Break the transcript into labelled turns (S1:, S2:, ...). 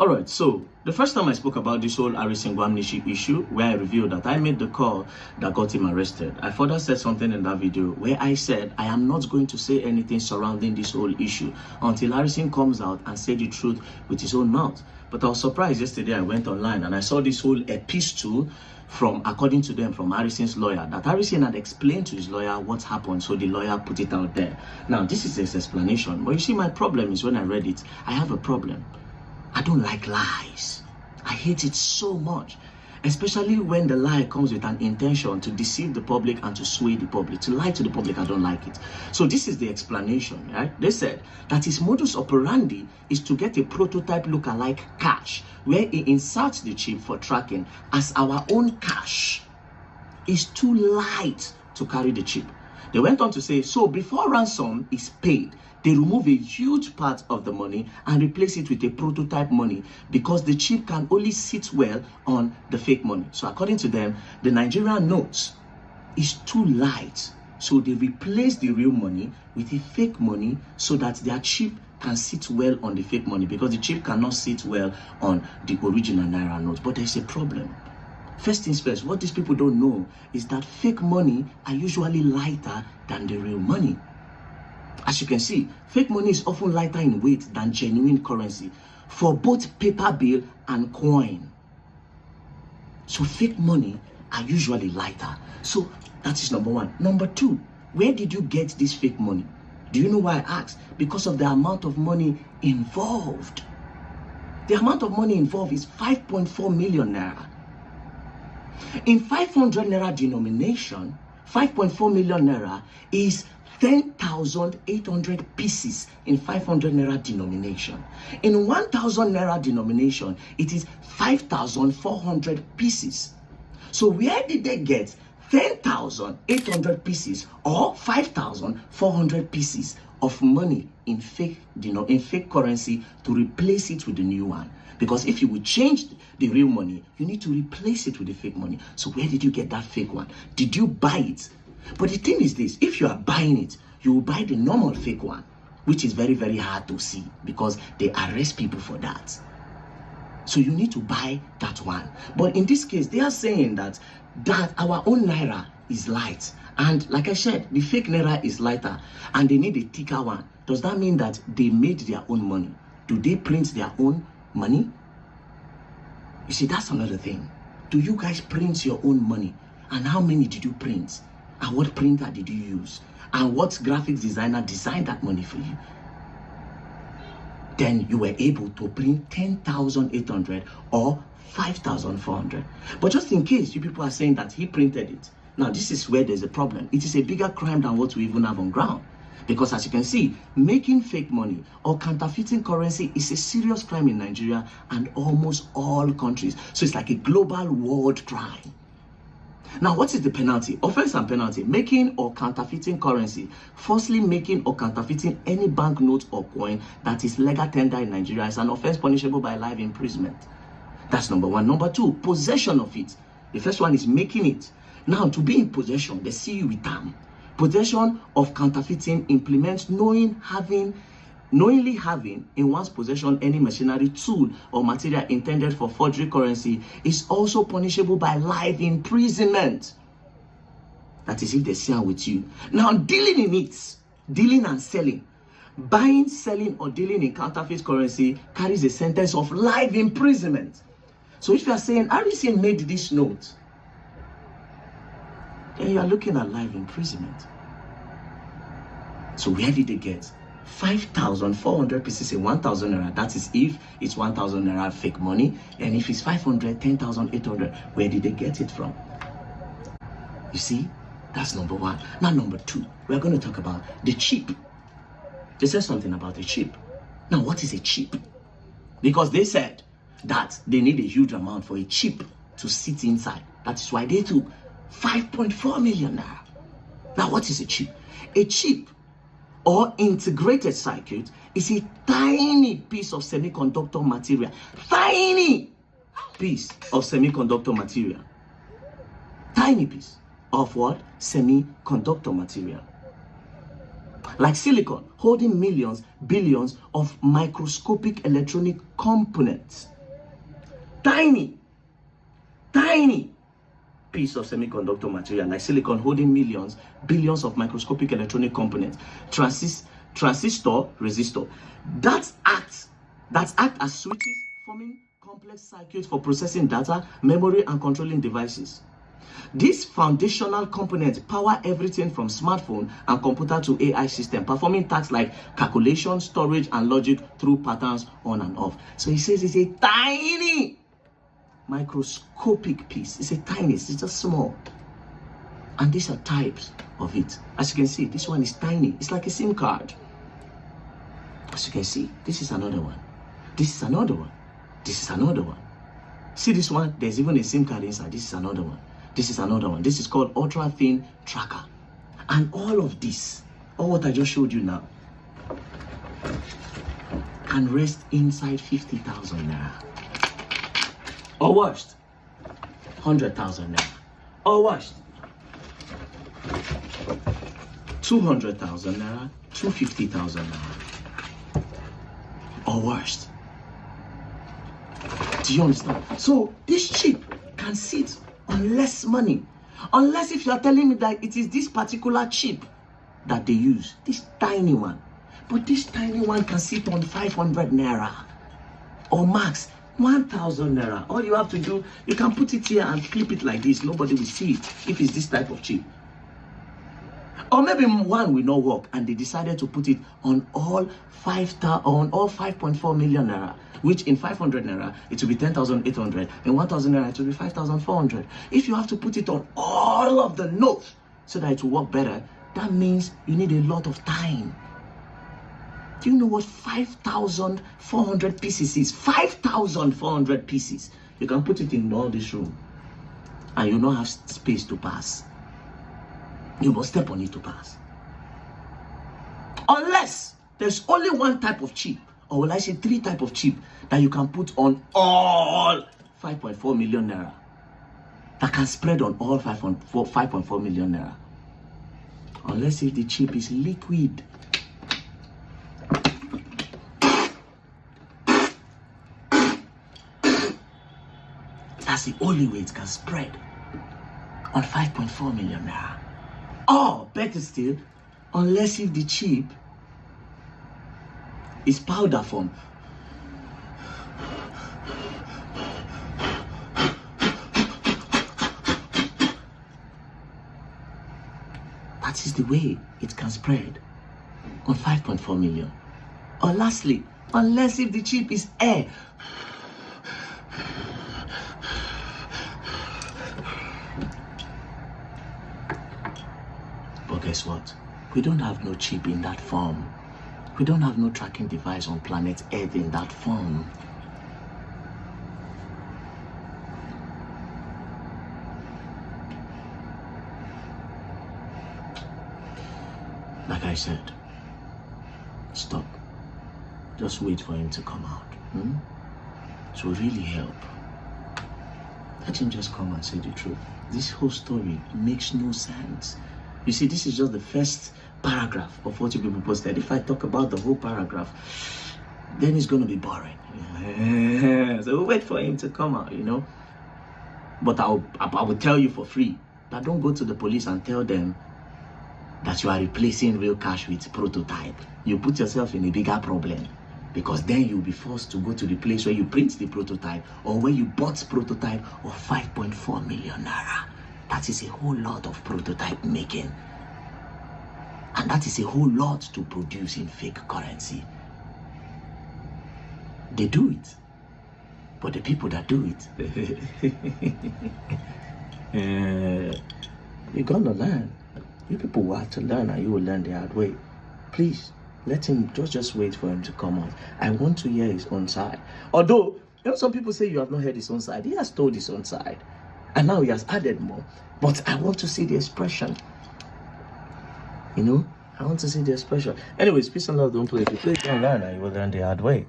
S1: Alright, so the first time I spoke about this whole Harrison Gwamnishu issue, where I revealed that I made the call that got him arrested, I further said something in that video where I said I am not going to say anything surrounding this whole issue until Harrison comes out and say the truth with his own mouth. But I was surprised yesterday. I went online and I saw this whole epistle from, according to them, from Harrison's lawyer, that Harrison had explained to his lawyer what happened, so the lawyer put it out there. Now, this is his explanation, but you see, my problem is when I read it, I have a problem. I don't like lies. I hate it so much, especially when the lie comes with an intention to deceive the public and to sway the public. To lie to the public, I don't like it. So this is the explanation, right? They said that his modus operandi is to get a prototype lookalike cache where he inserts the chip for tracking, as our own cache is too light to carry the chip. They went on to say, so before ransom is paid, they remove a huge part of the money and replace it with a prototype money because the chip can only sit well on the fake money. So according to them, the Nigerian notes is too light. So they replace the real money with a fake money so that their chip can sit well on the fake money, because the chip cannot sit well on the original Naira notes. But there's a problem. First things first, what these people don't know is that fake money are usually lighter than the real money. As you can see, fake money is often lighter in weight than genuine currency for both paper bill and coin. So fake money are usually lighter. So that is number one. Number two, where did you get this fake money? Do you know why I asked? Because of the amount of money involved. The amount of money involved is 5.4 million naira. In 500 naira denomination, 5.4 million naira is 10,800 pieces in 500 naira denomination. In 1,000 naira denomination, it is 5,400 pieces. So where did they get 10,800 pieces or 5,400 pieces of money in fake currency to replace it with the new one? Because if you would change the real money, you need to replace it with the fake money. So where did you get that fake one? Did you buy it? But the thing is this, if you are buying it, you will buy the normal fake one, which is very, very hard to see because they arrest people for that. So you need to buy that one. But in this case, they are saying that our own Naira is light. And like I said, the fake Naira is lighter and they need a thicker one. Does that mean that they made their own money? Do they print their own money? You see, that's another thing. Do you guys print your own money? And how many did you print? And what printer did you use? And what graphics designer designed that money for you? Then you were able to print 10,800 or 5,400. But just in case you people are saying that he printed it, now this is where there's a problem. It is a bigger crime than what we even have on ground. Because as you can see, making fake money or counterfeiting currency is a serious crime in Nigeria and almost all countries. So it's like a global world crime. Now, what is the penalty? Offense and penalty. Making or counterfeiting currency. Firstly, making or counterfeiting any banknote or coin that is legal tender in Nigeria is an offense punishable by life imprisonment. That's number one. Number two, possession of it. The first one is making it. Now, to be in possession, they see you with them. Possession of counterfeiting implements knowingly having in one's possession any machinery, tool, or material intended for forgery currency is also punishable by life imprisonment. That is if they sell with you. Now, dealing in it, dealing and selling, buying, selling, or dealing in counterfeit currency carries a sentence of life imprisonment. So if you are saying Harrison made this note, then you are looking at life imprisonment. So where did they get 5,400 pieces in 1,000 naira? That is if it's 1,000 naira fake money, and if it's 500, 10,800, where did they get it from? You see, that's number one. Now number two, we're going to talk about the chip. They said something about a chip. Now what is a chip? Because they said that they need a huge amount for a chip to sit inside. That is why they took 5.4 million naira. Now what is a chip? A chip or integrated circuit is a tiny piece of semiconductor material. Tiny piece of semiconductor material. Tiny piece of what? Semiconductor material. like silicon, holding millions, billions of microscopic electronic components. Tiny piece of semiconductor material, like silicon, holding millions, billions of microscopic electronic components. Transistor, resistor, that act as switches, forming complex circuits for processing data, memory, and controlling devices. These foundational components power everything from smartphone and computer to AI system, performing tasks like calculation, storage, and logic through patterns on and off. So he says it's a tiny microscopic piece. It's just small. And these are types of it. As you can see, this one is tiny. It's like a SIM card. As you can see, this is another one. This is another one. This is another one. See this one? There's even a SIM card inside. This is another one. This is another one. This is called ultra thin tracker. And all of this, all what I just showed you now, can rest inside 50,000 naira. Or worst, 100,000 naira. Or worst, 200,000 naira, 250,000 naira. Or worst. Do you understand? So this chip can sit on less money, unless if you are telling me that it is this particular chip that they use, this tiny one. But this tiny one can sit on 500 naira or max 1,000 naira. All you have to do, you can put it here and clip it like this. Nobody will see it if it's this type of chip. Or maybe one will not work and they decided to put it on all 5.4 million naira, which in 500 naira it will be 10,800. In 1,000 naira it will be 5,400. If you have to put it on all of the nodes so that it will work better, that means you need a lot of time. Do you know what 5,400 pieces is? 5,400 pieces. You can put it in all this room and you don't have space to pass. You must step on it to pass. Unless there's only one type of chip, or will I say 3 types of chip that you can put on all 5.4 million naira. That can spread on all 5.4 million naira. Unless if the chip is liquid. That's the only way it can spread on 5.4 million naira. Or better still, unless if the chip is powder form. That is the way it can spread on 5.4 million. Or lastly, unless if the chip is air. But guess what? We don't have no chip in that form. We don't have no tracking device on planet Earth in that form. Like I said, stop. Just wait for him to come out. It will really help. Let him just come and say the truth. This whole story makes no sense. You see, this is just the first paragraph of what you people posted. If I talk about the whole paragraph, then it's going to be boring. So we'll wait for him to come out, you know. But I will tell you for free that don't go to the police and tell them that you are replacing real cash with prototype. You put yourself in a bigger problem, because then you'll be forced to go to the place where you print the prototype or where you bought prototype of 5.4 million naira. That is a whole lot of prototype making. And that is a whole lot to produce in fake currency. They do it. But the people that do it, you're gonna learn. You people will have to learn, and you will learn the hard way. Please, let him, just wait for him to come out. I want to hear his own side. Although, you know, some people say you have not heard his own side. He has told his own side. And now he has added more. But I want to see the expression. You know? I want to see the expression. Anyways, peace and love. Don't play. If you play, don't learn, and you will learn the hard way.